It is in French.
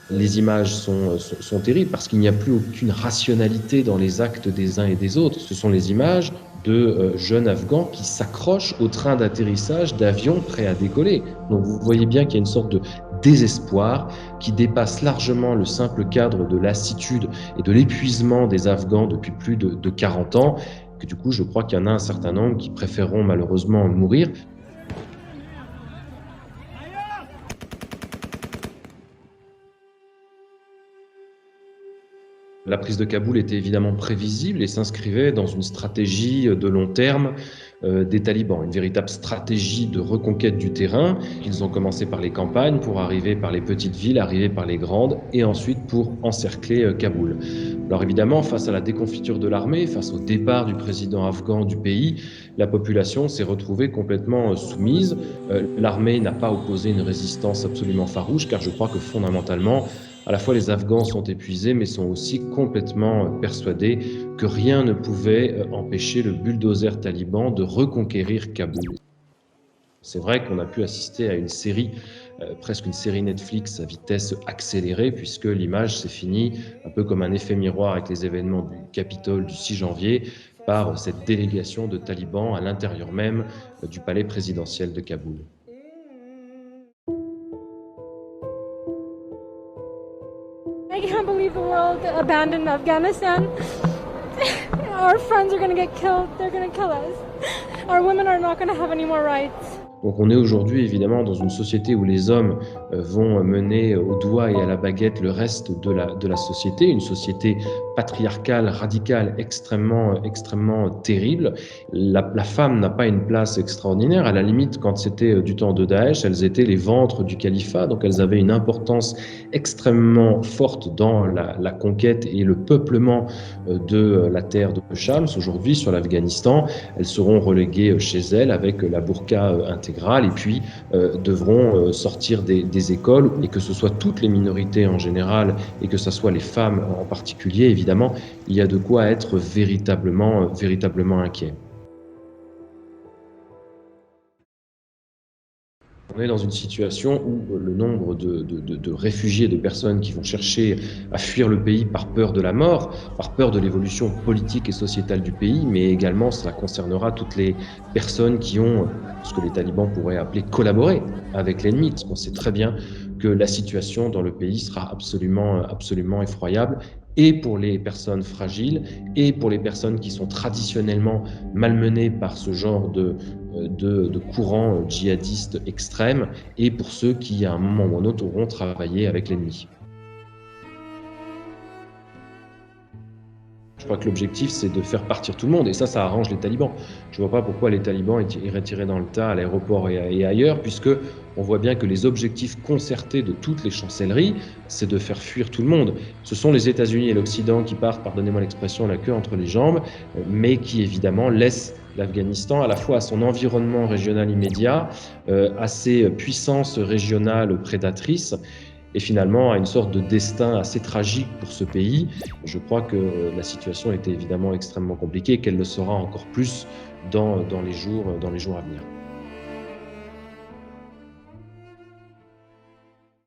Les images sont terribles parce qu'il n'y a plus aucune rationalité dans les actes des uns et des autres. Ce sont les images de jeunes Afghans qui s'accrochent au train d'atterrissage d'avions prêts à décoller. Donc vous voyez bien qu'il y a une sorte de désespoir qui dépasse largement le simple cadre de lassitude et de l'épuisement des Afghans depuis plus de 40 ans, que du coup je crois qu'il y en a un certain nombre qui préféreront malheureusement mourir. La prise de Kaboul était évidemment prévisible et s'inscrivait dans une stratégie de long terme des talibans, une véritable stratégie de reconquête du terrain. Ils ont commencé par les campagnes pour arriver par les petites villes, arriver par les grandes et ensuite pour encercler Kaboul. Alors évidemment, face à la déconfiture de l'armée, face au départ du président afghan du pays, la population s'est retrouvée complètement soumise. L'armée n'a pas opposé une résistance absolument farouche car je crois que fondamentalement, à la fois les Afghans sont épuisés, mais sont aussi complètement persuadés que rien ne pouvait empêcher le bulldozer taliban de reconquérir Kaboul. C'est vrai qu'on a pu assister à une série, presque une série Netflix à vitesse accélérée, puisque l'image s'est finie un peu comme un effet miroir avec les événements du Capitole du 6 janvier, par cette délégation de talibans à l'intérieur même du palais présidentiel de Kaboul. I can't believe the world abandoned Afghanistan. Our friends are going to get killed. They're going to kill us. Our women are not going to have any more rights. Donc on est aujourd'hui évidemment dans une société où les hommes vont mener au doigt et à la baguette le reste de la société, une société patriarcale, radicale, extrêmement terrible. La femme n'a pas une place extraordinaire. À la limite, quand c'était du temps de Daesh, elles étaient les ventres du califat, donc elles avaient une importance extrêmement forte dans la conquête et le peuplement de la terre de Shams. Aujourd'hui, sur l'Afghanistan, elles seront reléguées chez elles avec la burqa intégrale et puis devront sortir des écoles, et que ce soit toutes les minorités en général et que ce soit les femmes en particulier, évidemment, il y a de quoi être véritablement inquiet. On est dans une situation où le nombre de réfugiés, de personnes qui vont chercher à fuir le pays par peur de la mort, par peur de l'évolution politique et sociétale du pays, mais également cela concernera toutes les personnes qui ont ce que les talibans pourraient appeler collaborer avec l'ennemi, parce qu'on sait très bien que la situation dans le pays sera absolument effroyable, et pour les personnes fragiles, et pour les personnes qui sont traditionnellement malmenées par ce genre de courants djihadistes extrêmes, et pour ceux qui, à un moment ou à un autre, auront travaillé avec l'ennemi. Je crois que l'objectif, c'est de faire partir tout le monde, et ça arrange les talibans. Je ne vois pas pourquoi les talibans iraient tirer dans le tas à l'aéroport et ailleurs, puisque on voit bien que les objectifs concertés de toutes les chancelleries, c'est de faire fuir tout le monde. Ce sont les États-Unis et l'Occident qui partent, pardonnez-moi l'expression, la queue entre les jambes, mais qui évidemment laissent l'Afghanistan à la fois à son environnement régional immédiat, à ses puissances régionales prédatrices, et finalement à une sorte de destin assez tragique pour ce pays. Je crois que la situation était évidemment extrêmement compliquée et qu'elle le sera encore plus dans les jours à venir.